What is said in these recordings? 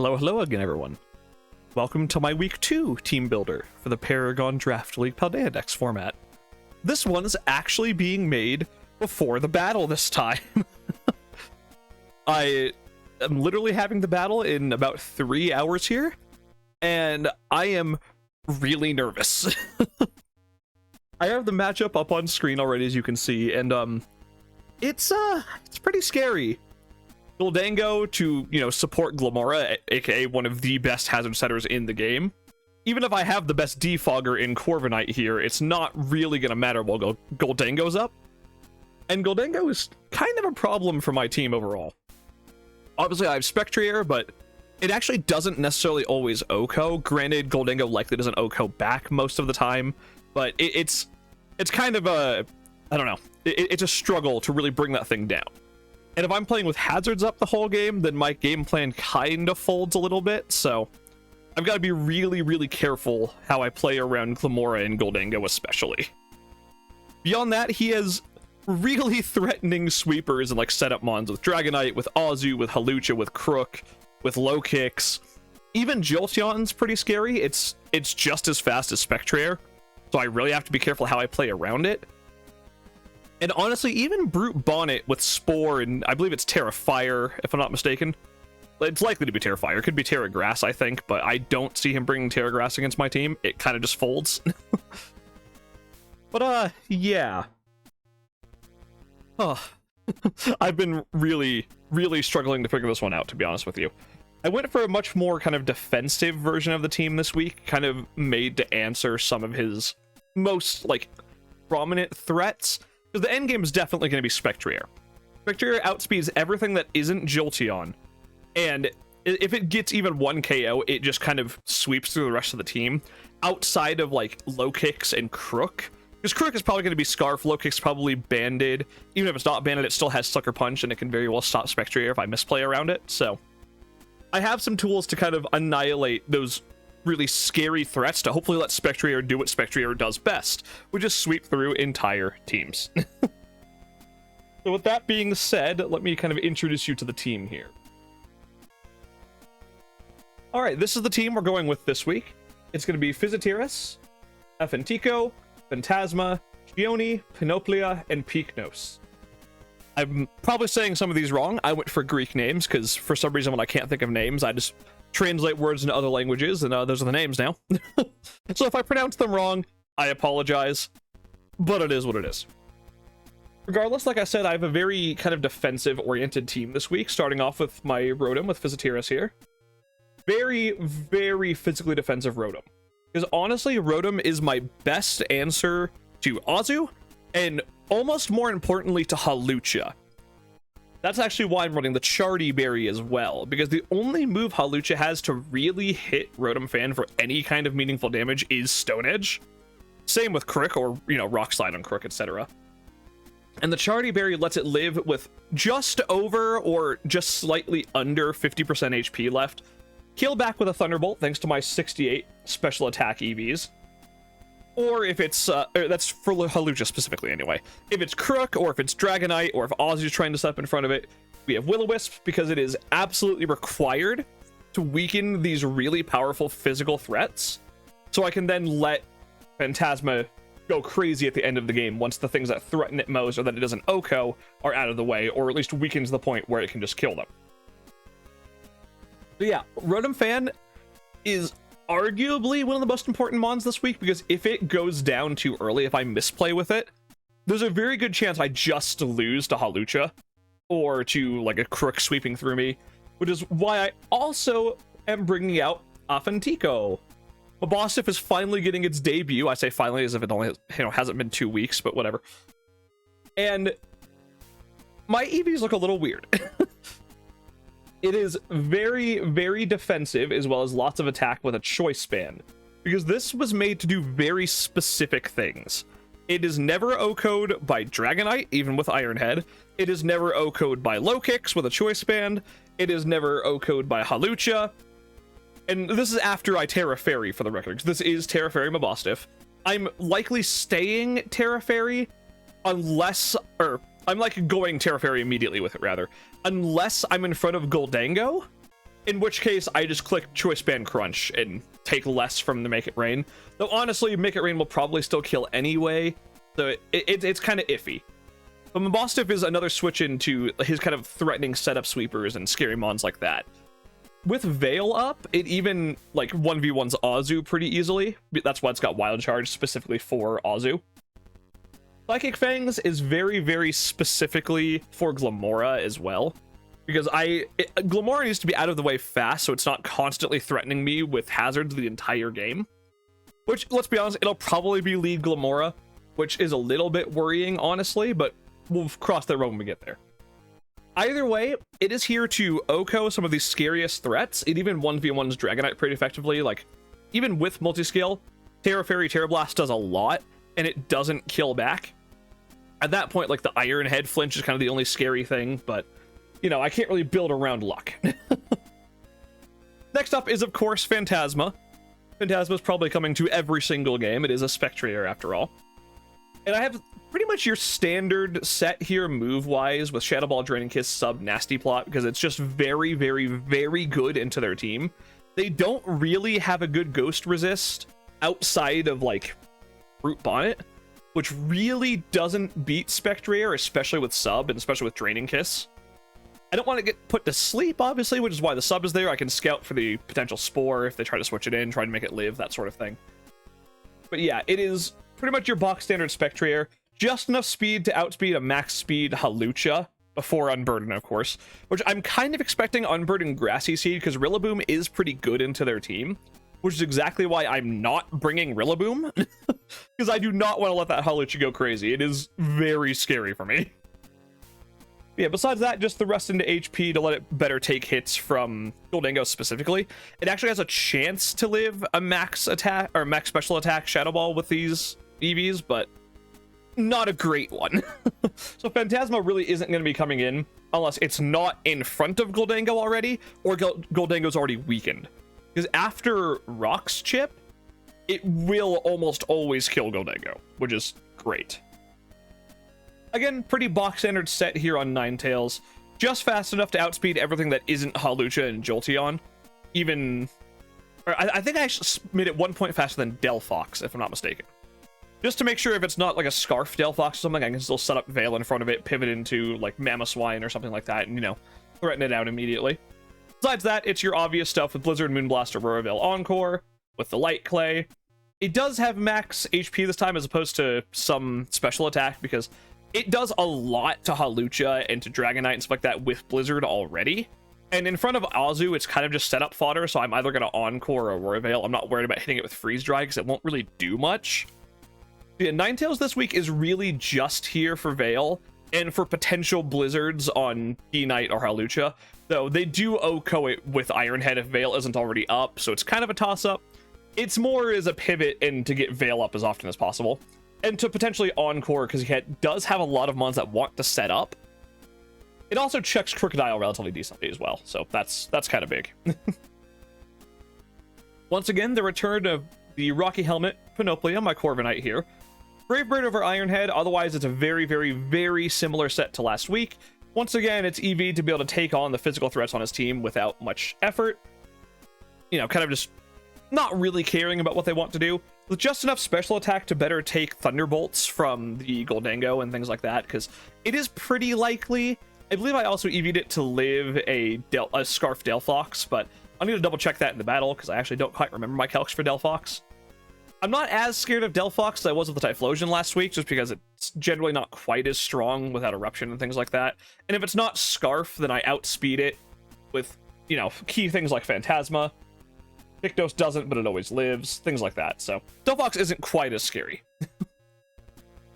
Hello again, everyone. Welcome to my Week 2 Team Builder for the Paragon Draft League Paldea Decks format. This one's actually being made before the battle this time. I am literally having the battle in about 3 hours here, and I am really nervous. I have the matchup up on screen already, as you can see, and it's pretty scary. Gholdengo to, support Glamora, aka one of the best hazard setters in the game. Even if I have the best defogger in Corviknight here, it's not really going to matter while Gholdengo's up. And Gholdengo is kind of a problem for my team overall. Obviously, I have Spectrier, but it actually doesn't necessarily always OHKO. Granted, Gholdengo likely doesn't OHKO back most of the time, but it's kind of a, I don't know, it's a struggle to really bring that thing down. And if I'm playing with hazards up the whole game, then my game plan kind of folds a little bit, so I've got to be really, really careful how I play around Glamora and Gholdengo especially. Beyond that, he has really threatening sweepers and setup mons with Dragonite, with Azu, with Hawlucha, with Crook, with low kicks. Even Jolteon's pretty scary. It's just as fast as Spectrier, so I really have to be careful how I play around it. And honestly, even Brute Bonnet with Spore, and I believe it's Terra Fire, if I'm not mistaken. It's likely to be Terra Fire. It could be Terra Grass, I think, but I don't see him bringing Terra Grass against my team. It kind of just folds. But, yeah. Oh. I've been really, really struggling to figure this one out, to be honest with you. I went for a much more kind of defensive version of the team this week, kind of made to answer some of his most, prominent threats. Because the end game is definitely going to be Spectrier. Spectrier outspeeds everything that isn't Jolteon. And if it gets even one KO, it just kind of sweeps through the rest of the team. Outside of, low kicks and Crook. Because Crook is probably going to be Scarf, low kick's probably banded. Even if it's not banded, it still has Sucker Punch, and it can very well stop Spectrier if I misplay around it. So I have some tools to kind of annihilate those really scary threats to hopefully let Spectrier do what Spectrier does best, which is sweep through entire teams. So with that being said, let me kind of introduce you to the team here. Alright, this is the team we're going with this week. It's going to be Physitiras, Afentico, Phantasma, Gioni, Pinoplia, and Pycnos. I'm probably saying some of these wrong. I went for Greek names because for some reason when I can't think of names, I just translate words into other languages, and those are the names now. So if I pronounce them wrong, I apologize, but it is what it is. Regardless, like I said, I have a very kind of defensive-oriented team this week, starting off with my Rotom with Physitiras here. Very, very physically defensive Rotom. Because honestly, Rotom is my best answer to Azu, and almost more importantly to Hawlucha. That's actually why I'm running the Chardy Berry as well, because the only move Hawlucha has to really hit Rotom Fan for any kind of meaningful damage is Stone Edge. Same with Crook, or, Rock Slide on Crook, etc. And the Chardy Berry lets it live with just over or just slightly under 50% HP left. Heal back with a Thunderbolt thanks to my 68 special attack EVs. Or if it's, that's for Hawlucha specifically anyway. If it's Crook, or if it's Dragonite, or if Azu's trying to step in front of it, we have Will-O-Wisp, because it is absolutely required to weaken these really powerful physical threats. So I can then let Phantasma go crazy at the end of the game once the things that threaten it most, or that it doesn't OHKO, are out of the way, or at least weakens the point where it can just kill them. So yeah, Rotom Fan is arguably one of the most important mons this week, because if it goes down too early, if I misplay with it, there's a very good chance I just lose to Hawlucha, or to a Crook sweeping through me, which is why I also am bringing out Afentico. Mabosstiff is finally getting its debut. I say finally as if it only hasn't been 2 weeks, but whatever. And my EVs look a little weird. It is very, very defensive, as well as lots of attack with a choice band, because this was made to do very specific things. It is never OHKO'd by Dragonite, even with Iron Head. It is never OHKO'd by low kicks with a choice band. It is never OHKO'd by Hawlucha. And this is after I Terra Fairy, for the record, because this is Terra Fairy Mabosstiff. I'm likely staying Terra Fairy unless, or I'm going Terra Fairy immediately with it, rather. Unless I'm in front of Gholdengo, in which case I just click Choice Band Crunch and take less from the Make It Rain. Though honestly, Make It Rain will probably still kill anyway, so it's kind of iffy. But Mabostiff is another switch into his kind of threatening setup sweepers and scary mons like that. With Veil up, it even like 1v1s Azu pretty easily. That's why it's got Wild Charge specifically for Azu. Psychic Fangs is very, very specifically for Glamora as well. Because Glamora needs to be out of the way fast, so it's not constantly threatening me with hazards the entire game. Which, let's be honest, it'll probably be League Glamora, which is a little bit worrying, honestly, but we'll cross that road when we get there. Either way, it is here to OHKO some of the scariest threats. It even 1v1s Dragonite pretty effectively. Like, even with multiscale, Terra Fairy Terra Blast does a lot, and it doesn't kill back. At that point, like, the Iron Head flinch is kind of the only scary thing, but, you know, I can't really build around luck. Next up is, of course, Phantasma. Phantasma is probably coming to every single game. It is a Spectrator, after all. And I have pretty much your standard set here move-wise with Shadow Ball, Draining Kiss, Sub, Nasty Plot, because it's just very, very, very good into their team. They don't really have a good Ghost Resist outside of, like, Root Bonnet, which really doesn't beat Spectrator, especially with Sub, and especially with Draining Kiss. I don't want to get put to sleep, obviously, which is why the Sub is there. I can scout for the potential Spore if they try to switch it in, try to make it live, that sort of thing. But yeah, it is pretty much your box standard Spectrator. Just enough speed to outspeed a max speed Hawlucha before Unburden, of course, which I'm kind of expecting Unburden Grassy Seed because Rillaboom is pretty good into their team, which is exactly why I'm not bringing Rillaboom, because I do not want to let that Hawlucha go crazy. It is very scary for me. Yeah, besides that, just the rest into HP to let it better take hits from Gholdengo specifically. It actually has a chance to live a max attack or max special attack Shadow Ball with these EVs, but not a great one. So Phantasma really isn't going to be coming in unless it's not in front of Gholdengo already or Gholdengo's already weakened. Because after Rock's Chip, it will almost always kill Gholdengo, which is great. Again, pretty box standard set here on Ninetales. Just fast enough to outspeed everything that isn't Hawlucha and Jolteon. Even... I think I actually made it 1 point faster than Delphox, if I'm not mistaken. Just to make sure if it's not like a Scarf Delphox or something, I can still set up Veil in front of it, pivot into like Mamoswine or something like that, and, you know, threaten it out immediately. Besides that, it's your obvious stuff with Blizzard, Moonblast, Aurora Veil Encore, with the Light Clay. It does have max HP this time as opposed to some special attack, because it does a lot to Hawlucha and to Dragonite and stuff like that with Blizzard already. And in front of Azu, it's kind of just setup fodder, so I'm either going to Encore or Aurora Veil. I'm not worried about hitting it with Freeze Dry, because it won't really do much. Yeah, Ninetales this week is really just here for Veil and for potential Blizzards on D-Knight or Hawlucha, though they do OHKO it with Iron Head if Veil isn't already up, so it's kind of a toss-up. It's more as a pivot and to get Veil up as often as possible, and to potentially Encore, because he does have a lot of mons that want to set up. It also checks Crocodile relatively decently as well, so that's kind of big. Once again, the return of the Rocky Helmet, Panoplia, my Corviknight here. Brave Bird over Iron Head, otherwise it's a very, very, very similar set to last week. Once again, it's EV to be able to take on the physical threats on his team without much effort. You know, kind of just not really caring about what they want to do. With just enough special attack to better take Thunderbolts from the Gholdengo and things like that, because it is pretty likely. I believe I also EV'd it to live a Scarf Delphox, but I need to double check that in the battle, because I actually don't quite remember my calcs for Delphox. I'm not as scared of Delphox as I was with the Typhlosion last week, just because it's generally not quite as strong without Eruption and things like that. And if it's not Scarf, then I outspeed it with, you know, key things like Phantasma. Pictos doesn't, but it always lives, things like that. So Delphox isn't quite as scary.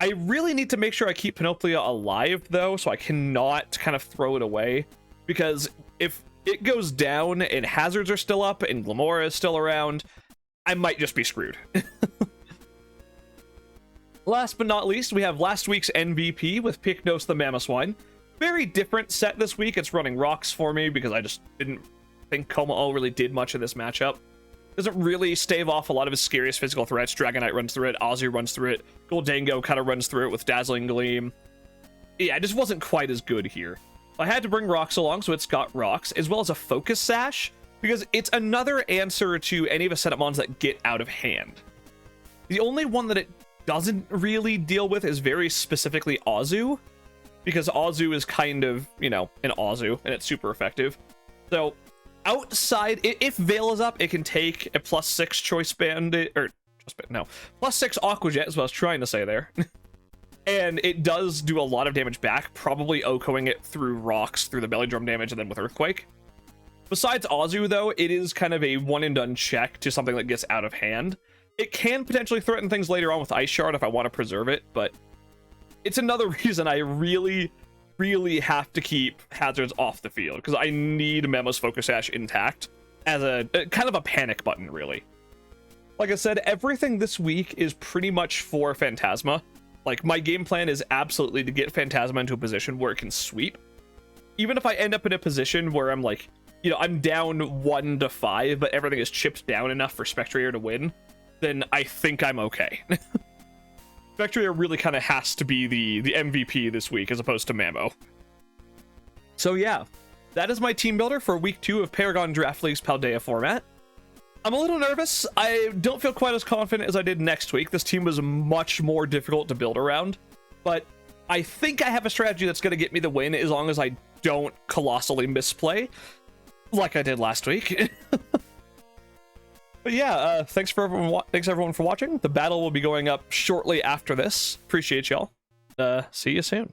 I really need to make sure I keep Panoplia alive, though, so I cannot kind of throw it away. Because if it goes down and hazards are still up and Glamora is still around, I might just be screwed. Last but not least, we have last week's MVP with Pycnos the Mamoswine. Very different set this week. It's running rocks for me because I just didn't think Kommo really did much in this matchup. Doesn't really stave off a lot of his scariest physical threats. Dragonite runs through it, Azu runs through it, Gholdengo kind of runs through it with Dazzling Gleam. Yeah, it just wasn't quite as good here. I had to bring rocks along, so it's got rocks, as well as a focus sash, because it's another answer to any of the setup mons that get out of hand. The only one that it doesn't really deal with is very specifically Azu, because Azu is kind of, you know, an Azu, and it's super effective. So outside, if Veil is up, it can take a +6 choice bandit, or no, +6 Aquajet is what I was trying to say there. And it does do a lot of damage back, probably OHKOing it through rocks, through the belly drum damage, and then with Earthquake. Besides Azu, though, it is kind of a one-and-done check to something that gets out of hand. It can potentially threaten things later on with Ice Shard if I want to preserve it, but it's another reason I really, really have to keep hazards off the field, because I need Memo's Focus Sash intact as a kind of a panic button, really. Like I said, everything this week is pretty much for Phantasma. Like, my game plan is absolutely to get Phantasma into a position where it can sweep. Even if I end up in a position where I'm like, you know, I'm down 1 to 5, but everything is chipped down enough for Spectrier to win, then I think I'm okay. Spectrier really kind of has to be the MVP this week as opposed to Mamo. So yeah, that is my team builder for week 2 of Paragon Draft League's Paldea format. I'm a little nervous. I don't feel quite as confident as I did next week. This team was much more difficult to build around, but I think I have a strategy that's going to get me the win as long as I don't colossally misplay like I did last week. But yeah, thanks everyone for watching. The battle will be going up shortly after this. Appreciate y'all. See you soon.